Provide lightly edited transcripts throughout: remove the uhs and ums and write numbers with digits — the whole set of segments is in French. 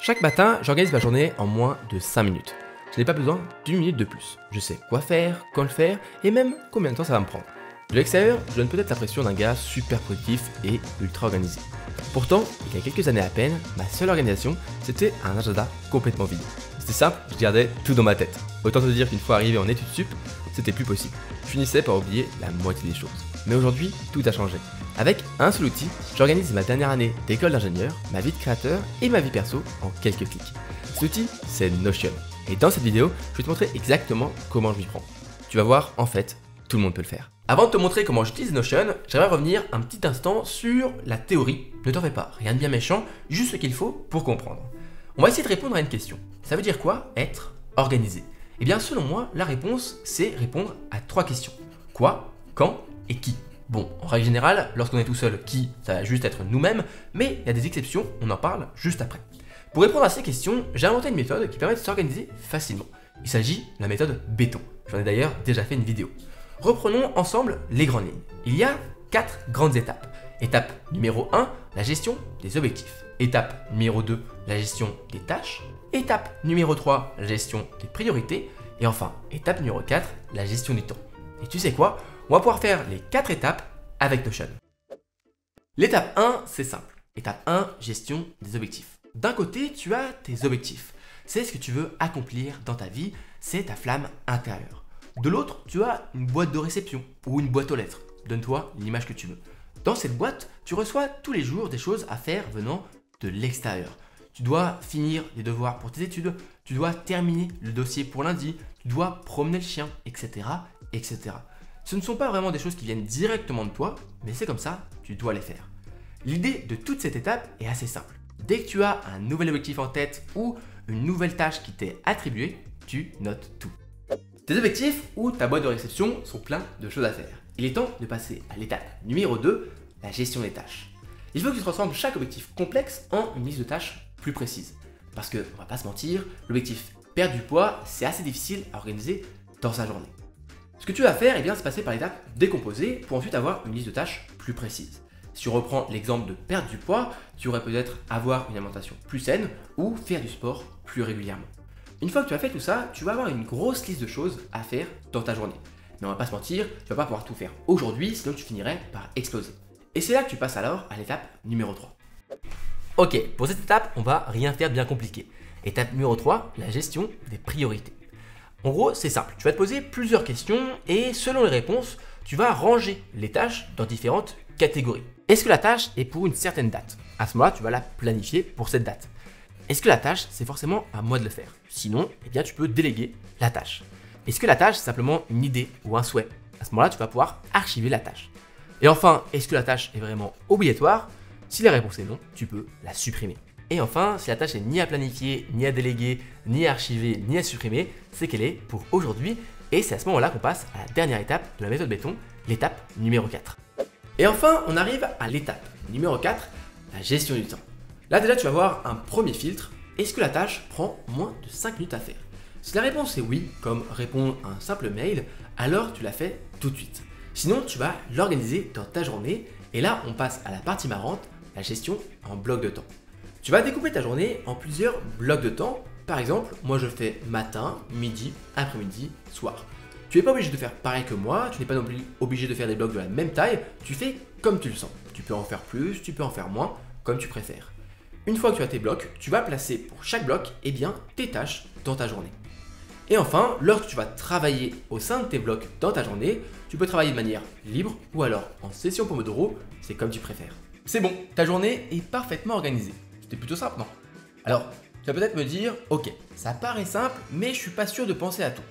Chaque matin, j'organise ma journée en moins de 5 minutes. Je n'ai pas besoin d'une minute de plus. Je sais quoi faire, quand le faire et même combien de temps ça va me prendre. De l'extérieur, je donne peut-être l'impression d'un gars super productif et ultra organisé. Pourtant, il y a quelques années à peine, ma seule organisation, c'était un agenda complètement vide. C'était simple, je gardais tout dans ma tête. Autant te dire qu'une fois arrivé en études sup, c'était plus possible. Je finissais par oublier la moitié des choses. Mais aujourd'hui, tout a changé. Avec un seul outil, j'organise ma dernière année d'école d'ingénieur, ma vie de créateur et ma vie perso en quelques clics. Cet outil, c'est Notion. Et dans cette vidéo, je vais te montrer exactement comment je m'y prends. Tu vas voir, en fait, tout le monde peut le faire. Avant de te montrer comment j'utilise Notion, j'aimerais revenir un petit instant sur la théorie. Ne t'en fais pas, rien de bien méchant, juste ce qu'il faut pour comprendre. On va essayer de répondre à une question. Ça veut dire quoi être organisé? Eh bien, selon moi, la réponse, c'est répondre à 3 questions. Quoi, quand et qui? Bon, en règle générale, lorsqu'on est tout seul, qui, ça va juste être nous-mêmes, mais il y a des exceptions, on en parle juste après. Pour répondre à ces questions, j'ai inventé une méthode qui permet de s'organiser facilement. Il s'agit de la méthode béton. J'en ai d'ailleurs déjà fait une vidéo. Reprenons ensemble les grandes lignes. Il y a 4 grandes étapes. Étape numéro 1, la gestion des objectifs. Étape numéro 2, la gestion des tâches. Étape numéro 3, la gestion des priorités. Et enfin, étape numéro 4, la gestion du temps. Et tu sais quoi? On va pouvoir faire les 4 étapes avec Notion. L'étape 1, c'est simple. Étape 1, gestion des objectifs. D'un côté, tu as tes objectifs. C'est ce que tu veux accomplir dans ta vie, c'est ta flamme intérieure. De l'autre, tu as une boîte de réception ou une boîte aux lettres. Donne-toi l'image que tu veux. Dans cette boîte, tu reçois tous les jours des choses à faire venant de l'extérieur. Tu dois finir les devoirs pour tes études, tu dois terminer le dossier pour lundi, tu dois promener le chien, etc., etc. Ce ne sont pas vraiment des choses qui viennent directement de toi, mais c'est comme ça, tu dois les faire. L'idée de toute cette étape est assez simple. Dès que tu as un nouvel objectif en tête ou une nouvelle tâche qui t'est attribuée, tu notes tout. Tes objectifs ou ta boîte de réception sont pleins de choses à faire. Il est temps de passer à l'étape numéro 2, la gestion des tâches. Il faut que tu transformes chaque objectif complexe en une liste de tâches plus précise. Parce que, on va pas se mentir, l'objectif perdre du poids, c'est assez difficile à organiser dans sa journée. Ce que tu vas faire, c'est passer par l'étape décomposer pour ensuite avoir une liste de tâches plus précise. Si on reprend l'exemple de perdre du poids, tu aurais peut-être avoir une alimentation plus saine ou faire du sport plus régulièrement. Une fois que tu as fait tout ça, tu vas avoir une grosse liste de choses à faire dans ta journée. Mais on va pas se mentir, tu vas pas pouvoir tout faire aujourd'hui, sinon tu finirais par exploser. Et c'est là que tu passes alors à l'étape numéro 3. Ok, pour cette étape, on va rien faire de bien compliqué. Étape numéro 3, la gestion des priorités. En gros, c'est simple, tu vas te poser plusieurs questions et selon les réponses, tu vas ranger les tâches dans différentes catégories. Est-ce que la tâche est pour une certaine date? À ce moment-là, tu vas la planifier pour cette date. Est-ce que la tâche, c'est forcément à moi de le faire? Sinon, tu peux déléguer la tâche. Est-ce que la tâche, c'est simplement une idée ou un souhait? À ce moment-là, tu vas pouvoir archiver la tâche. Et enfin, est-ce que la tâche est vraiment obligatoire? Si la réponse est non, tu peux la supprimer. Et enfin, si la tâche est ni à planifier, ni à déléguer, ni à archiver, ni à supprimer, c'est qu'elle est pour aujourd'hui. Et c'est à ce moment-là qu'on passe à la dernière étape de la méthode béton, l'étape numéro 4. Et enfin, on arrive à l'étape numéro 4, la gestion du temps. Là déjà, tu vas avoir un premier filtre. Est-ce que la tâche prend moins de 5 minutes à faire? Si la réponse est oui, comme répondre à un simple mail, alors tu la fais tout de suite. Sinon, tu vas l'organiser dans ta journée. Et là, on passe à la partie marrante, la gestion en blocs de temps. Tu vas découper ta journée en plusieurs blocs de temps. Par exemple, moi je fais matin, midi, après-midi, soir. Tu n'es pas obligé de faire pareil que moi, tu n'es pas non plus obligé de faire des blocs de la même taille, tu fais comme tu le sens. Tu peux en faire plus, tu peux en faire moins, comme tu préfères. Une fois que tu as tes blocs, tu vas placer pour chaque bloc tes tâches dans ta journée. Et enfin, lorsque tu vas travailler au sein de tes blocs dans ta journée, tu peux travailler de manière libre ou alors en session Pomodoro, c'est comme tu préfères. C'est bon, ta journée est parfaitement organisée. C'était plutôt simple, non? Alors, tu vas peut-être me dire, ok, ça paraît simple, mais je suis pas sûr de penser à tout.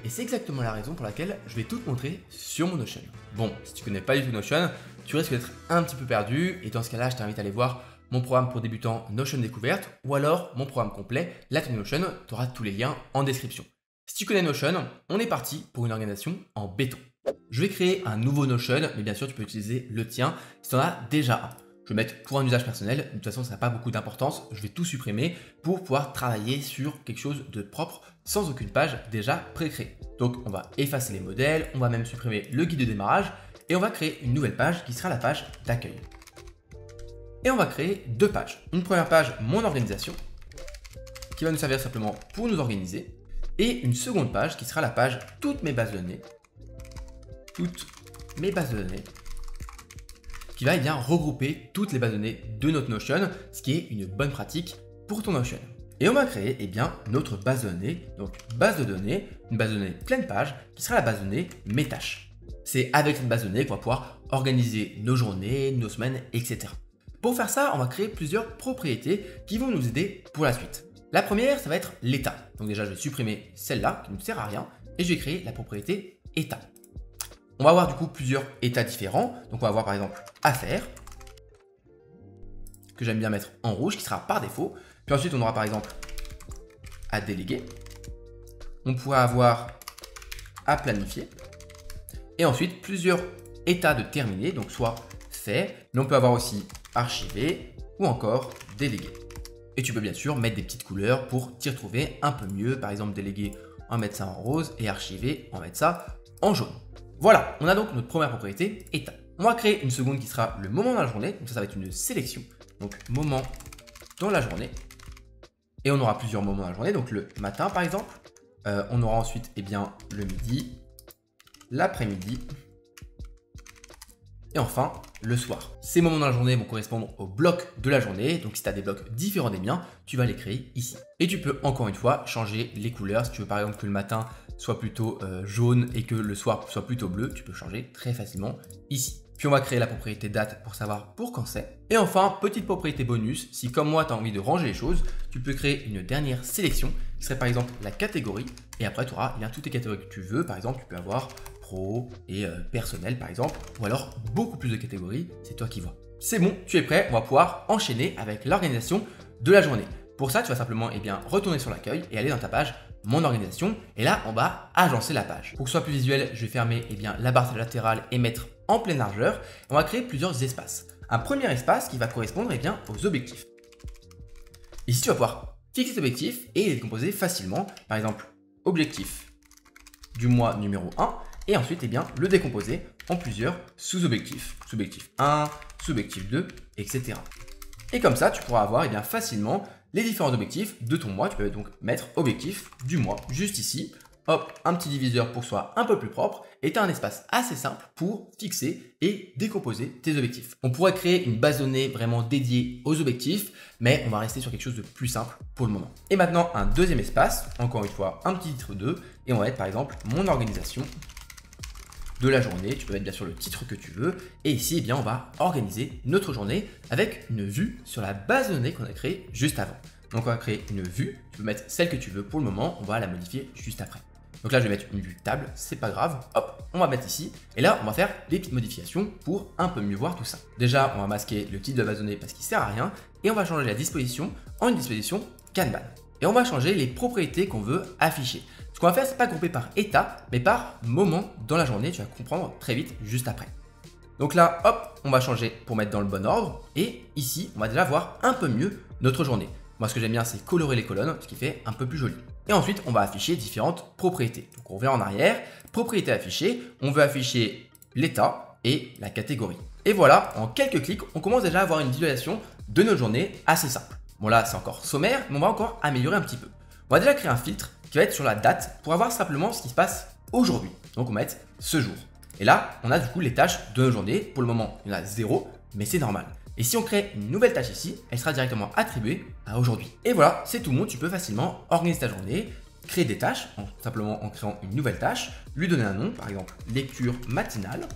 Et c'est exactement la raison pour laquelle je vais tout te montrer sur mon Notion. Bon, si tu connais pas du tout Notion, tu risques d'être un petit peu perdu, et dans ce cas-là, je t'invite à aller voir mon programme pour débutants Notion Découverte, ou alors mon programme complet, la tenue Notion, tu auras tous les liens en description. Si tu connais Notion, on est parti pour une organisation en béton. Je vais créer un nouveau Notion, mais bien sûr, tu peux utiliser le tien si tu en as déjà un. Je vais mettre pour un usage personnel, de toute façon ça n'a pas beaucoup d'importance, je vais tout supprimer pour pouvoir travailler sur quelque chose de propre sans aucune page déjà pré-créée. Donc on va effacer les modèles, on va même supprimer le guide de démarrage et on va créer une nouvelle page qui sera la page d'accueil. Et on va créer 2 pages. Une première page, mon organisation, qui va nous servir simplement pour nous organiser. Et une seconde page qui sera la page toutes mes bases de données. Toutes mes bases de données. Qui va bien regrouper toutes les bases de données de notre Notion, ce qui est une bonne pratique pour ton Notion. Et on va créer notre base de données, donc base de données, une base de données pleine page, qui sera la base de données mes tâches. C'est avec cette base de données qu'on va pouvoir organiser nos journées, nos semaines, etc. Pour faire ça, on va créer plusieurs propriétés qui vont nous aider pour la suite. La première, ça va être l'état. Donc déjà, je vais supprimer celle-là qui ne nous sert à rien et je vais créer la propriété état. On va avoir du coup plusieurs états différents. Donc on va avoir par exemple affaires, que j'aime bien mettre en rouge, qui sera par défaut. Puis ensuite, on aura par exemple à déléguer. On pourra avoir à planifier. Et ensuite, plusieurs états de terminer, donc soit fait, mais on peut avoir aussi archiver ou encore déléguer. Et tu peux bien sûr mettre des petites couleurs pour t'y retrouver un peu mieux. Par exemple, déléguer, on va mettre ça en rose et archiver, on va mettre ça en jaune. Voilà, on a donc notre première propriété, état. On va créer une seconde qui sera le moment dans la journée. Donc ça va être une sélection. Donc moment dans la journée. Et on aura plusieurs moments dans la journée. Donc le matin par exemple. On aura ensuite le midi, l'après-midi. Et enfin, le soir. Ces moments dans la journée vont correspondre aux blocs de la journée. Donc si tu as des blocs différents des miens, tu vas les créer ici. Et tu peux encore une fois changer les couleurs. Si tu veux par exemple que le matin soit plutôt jaune et que le soir soit plutôt bleu, tu peux changer très facilement ici. Puis on va créer la propriété date pour savoir pour quand c'est. Et enfin, petite propriété bonus, si comme moi tu as envie de ranger les choses, tu peux créer une dernière sélection qui serait par exemple la catégorie. Et après tu auras toutes les catégories que tu veux. Par exemple, tu peux avoir pro et personnel par exemple, ou alors beaucoup plus de catégories, c'est toi qui vois. C'est bon, tu es prêt, on va pouvoir enchaîner avec l'organisation de la journée. Pour ça, tu vas simplement retourner sur l'accueil et aller dans ta page Mon organisation. Et là, on va agencer la page. Pour que ce soit plus visuel, je vais fermer la barre latérale et mettre en pleine largeur. On va créer plusieurs espaces. Un premier espace qui va correspondre aux objectifs. Ici, tu vas pouvoir fixer tes objectifs et les décomposer facilement. Par exemple, objectif du mois numéro 1. Et ensuite, le décomposer en plusieurs sous-objectifs. Sous-objectif 1, sous-objectif 2, etc. Et comme ça, tu pourras avoir facilement les différents objectifs de ton mois. Tu peux donc mettre objectif du mois juste ici. Hop, un petit diviseur pour que ce soit un peu plus propre. Et tu as un espace assez simple pour fixer et décomposer tes objectifs. On pourrait créer une base de données vraiment dédiée aux objectifs, mais on va rester sur quelque chose de plus simple pour le moment. Et maintenant, un deuxième espace, encore une fois, un petit titre 2. Et on va mettre par exemple mon organisation de la journée. Tu peux mettre bien sûr le titre que tu veux. Et ici, on va organiser notre journée avec une vue sur la base de données qu'on a créée juste avant. Donc, on va créer une vue. Tu peux mettre celle que tu veux pour le moment. On va la modifier juste après. Donc là, je vais mettre une vue table. C'est pas grave. Hop, on va mettre ici. Et là, on va faire des petites modifications pour un peu mieux voir tout ça. Déjà, on va masquer le titre de la base de données parce qu'il sert à rien. Et on va changer la disposition en une disposition Kanban. Et on va changer les propriétés qu'on veut afficher. Ce qu'on va faire, c'est pas grouper par état, mais par moment dans la journée. Tu vas comprendre très vite juste après. Donc là, hop, on va changer pour mettre dans le bon ordre. Et ici, on va déjà voir un peu mieux notre journée. Moi, ce que j'aime bien, c'est colorer les colonnes, ce qui fait un peu plus joli. Et ensuite, on va afficher différentes propriétés. Donc, on revient en arrière. Propriété affichée. On veut afficher l'état et la catégorie. Et voilà, en quelques clics, on commence déjà à avoir une visualisation de notre journée assez simple. Bon, là, c'est encore sommaire, mais on va encore améliorer un petit peu. On va déjà créer un filtre qui va être sur la date pour avoir simplement ce qui se passe aujourd'hui. Donc, on va mettre ce jour. Et là, on a du coup les tâches de notre journée. Pour le moment, il y en a 0, mais c'est normal. Et si on crée une nouvelle tâche ici, elle sera directement attribuée à aujourd'hui. Et voilà, c'est tout bon. Tu peux facilement organiser ta journée, créer des tâches, simplement en créant une nouvelle tâche, lui donner un nom, par exemple lecture matinale,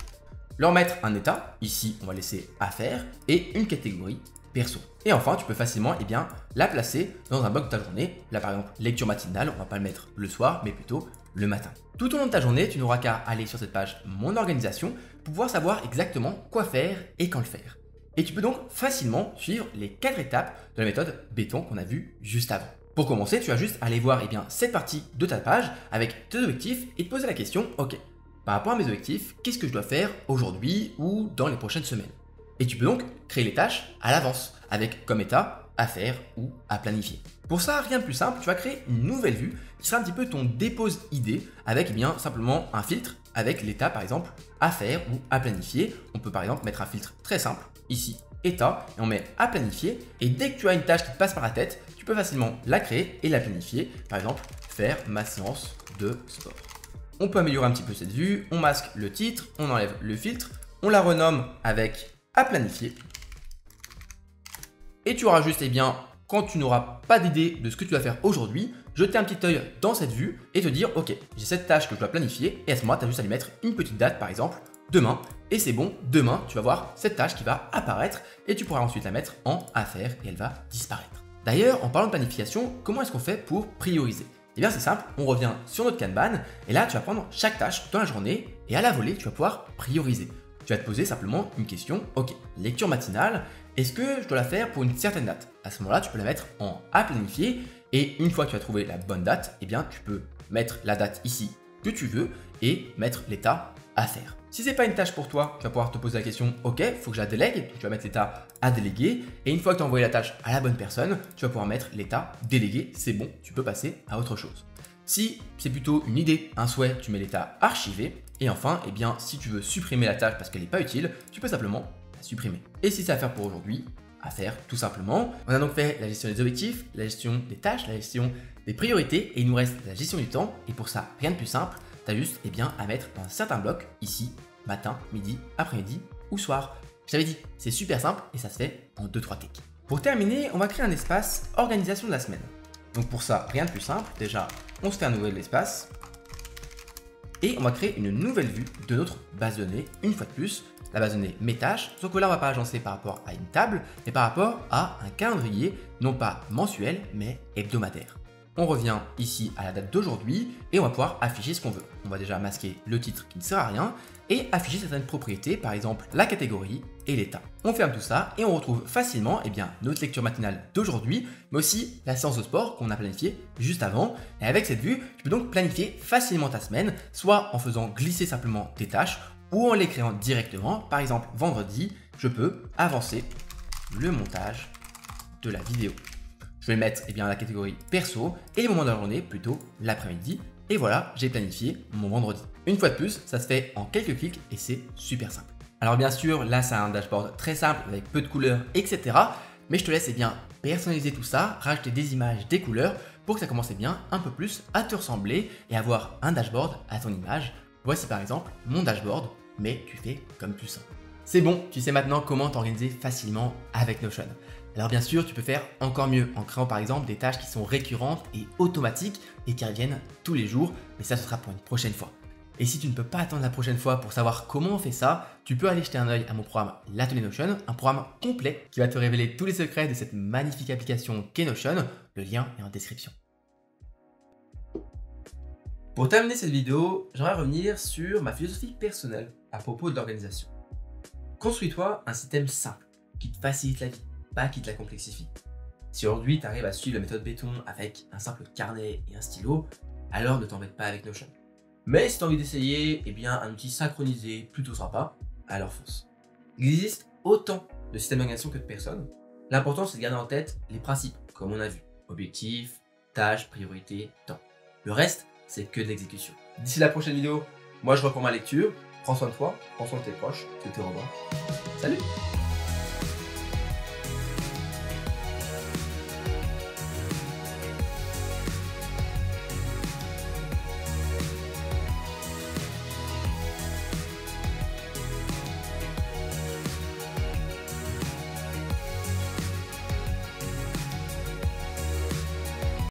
leur mettre un état, ici on va laisser affaires, et une catégorie perso. Et enfin, tu peux facilement la placer dans un bloc de ta journée. Là par exemple, lecture matinale, on va pas le mettre le soir, mais plutôt le matin. Tout au long de ta journée, tu n'auras qu'à aller sur cette page Mon organisation pour pouvoir savoir exactement quoi faire et quand le faire. Et tu peux donc facilement suivre les 4 étapes de la méthode béton qu'on a vue juste avant. Pour commencer, tu vas juste aller voir cette partie de ta page avec tes objectifs et te poser la question, ok, par rapport à mes objectifs, qu'est-ce que je dois faire aujourd'hui ou dans les prochaines semaines? Et tu peux donc créer les tâches à l'avance avec comme état à faire ou à planifier. Pour ça, rien de plus simple, tu vas créer une nouvelle vue qui sera un petit peu ton dépose idée avec simplement un filtre avec l'état par exemple à faire ou à planifier. On peut par exemple mettre un filtre très simple ici état et on met à planifier. Et dès que tu as une tâche qui te passe par la tête, tu peux facilement la créer et la planifier. Par exemple, faire ma séance de sport. On peut améliorer un petit peu cette vue. On masque le titre, on enlève le filtre, on la renomme avec à planifier. Et tu auras juste, quand tu n'auras pas d'idée de ce que tu dois faire aujourd'hui, jeter un petit œil dans cette vue et te dire ok, j'ai cette tâche que je dois planifier et à ce moment-là, tu as juste à lui mettre une petite date par exemple, demain, et c'est bon, demain, tu vas voir cette tâche qui va apparaître et tu pourras ensuite la mettre en à faire et elle va disparaître. D'ailleurs, en parlant de planification, comment est-ce qu'on fait pour prioriser? Eh bien c'est simple, on revient sur notre Kanban et là tu vas prendre chaque tâche dans la journée et à la volée, tu vas pouvoir prioriser. Tu vas te poser simplement une question, ok, lecture matinale, est-ce que je dois la faire pour une certaine date? À ce moment-là, tu peux la mettre en à planifier et une fois que tu as trouvé la bonne date, eh bien tu peux mettre la date ici que tu veux et mettre l'état à faire. Si c'est pas une tâche pour toi, tu vas pouvoir te poser la question, ok, il faut que je la délègue, donc tu vas mettre l'état à déléguer et une fois que tu as envoyé la tâche à la bonne personne, tu vas pouvoir mettre l'état délégué, c'est bon, tu peux passer à autre chose. Si c'est plutôt une idée, un souhait, tu mets l'état archivé. Et enfin, eh bien, si tu veux supprimer la tâche parce qu'elle n'est pas utile, tu peux simplement la supprimer. Et si c'est à faire pour aujourd'hui, à faire tout simplement. On a donc fait la gestion des objectifs, la gestion des tâches, la gestion des priorités et il nous reste la gestion du temps. Et pour ça, rien de plus simple, tu as juste à mettre un certain bloc ici, matin, midi, après-midi ou soir. Je t'avais dit, c'est super simple et ça se fait en 2-3 clics. Pour terminer, on va créer un espace organisation de la semaine. Donc pour ça, rien de plus simple. Déjà, on se fait un nouvel espace. Et on va créer une nouvelle vue de notre base de données, une fois de plus, la base de données mes tâches, sauf que là on ne va pas agencer par rapport à une table, mais par rapport à un calendrier, non pas mensuel, mais hebdomadaire. On revient ici à la date d'aujourd'hui et on va pouvoir afficher ce qu'on veut. On va déjà masquer le titre qui ne sert à rien et afficher certaines propriétés, par exemple la catégorie et l'état. On ferme tout ça et on retrouve facilement notre lecture matinale d'aujourd'hui, mais aussi la séance de sport qu'on a planifiée juste avant. Et avec cette vue, tu peux donc planifier facilement ta semaine, soit en faisant glisser simplement tes tâches ou en les créant directement. Par exemple, vendredi, je peux avancer le montage de la vidéo. Je vais mettre la catégorie perso et les moments de la journée plutôt l'après-midi. Et voilà, j'ai planifié mon vendredi. Une fois de plus, ça se fait en quelques clics et c'est super simple. Alors bien sûr, là c'est un dashboard très simple avec peu de couleurs, etc. Mais je te laisse personnaliser tout ça, rajouter des images, des couleurs pour que ça commence un peu plus à te ressembler et avoir un dashboard à ton image. Voici par exemple mon dashboard, mais tu fais comme tu sens. C'est bon, tu sais maintenant comment t'organiser facilement avec Notion. Alors bien sûr, tu peux faire encore mieux en créant par exemple des tâches qui sont récurrentes et automatiques et qui reviennent tous les jours, mais ça ce sera pour une prochaine fois. Et si tu ne peux pas attendre la prochaine fois pour savoir comment on fait ça, tu peux aller jeter un œil à mon programme l'Atelier Notion, un programme complet qui va te révéler tous les secrets de cette magnifique application qu'est Notion. Le lien est en description. Pour terminer cette vidéo, j'aimerais revenir sur ma philosophie personnelle à propos de l'organisation. Construis-toi un système simple qui te facilite la vie, pas qui te la complexifie. Si aujourd'hui tu arrives à suivre la méthode béton avec un simple carnet et un stylo, alors ne t'embête pas avec Notion. Mais si tu as envie d'essayer un outil synchronisé plutôt sympa, alors fonce. Il existe autant de systèmes d'organisation que de personnes. L'important c'est de garder en tête les principes, comme on a vu. Objectifs, tâches, priorités, temps. Le reste, c'est que de l'exécution. D'ici la prochaine vidéo, moi je reprends ma lecture. Prends soin de toi, prends soin de tes proches, de tes revoir. Salut!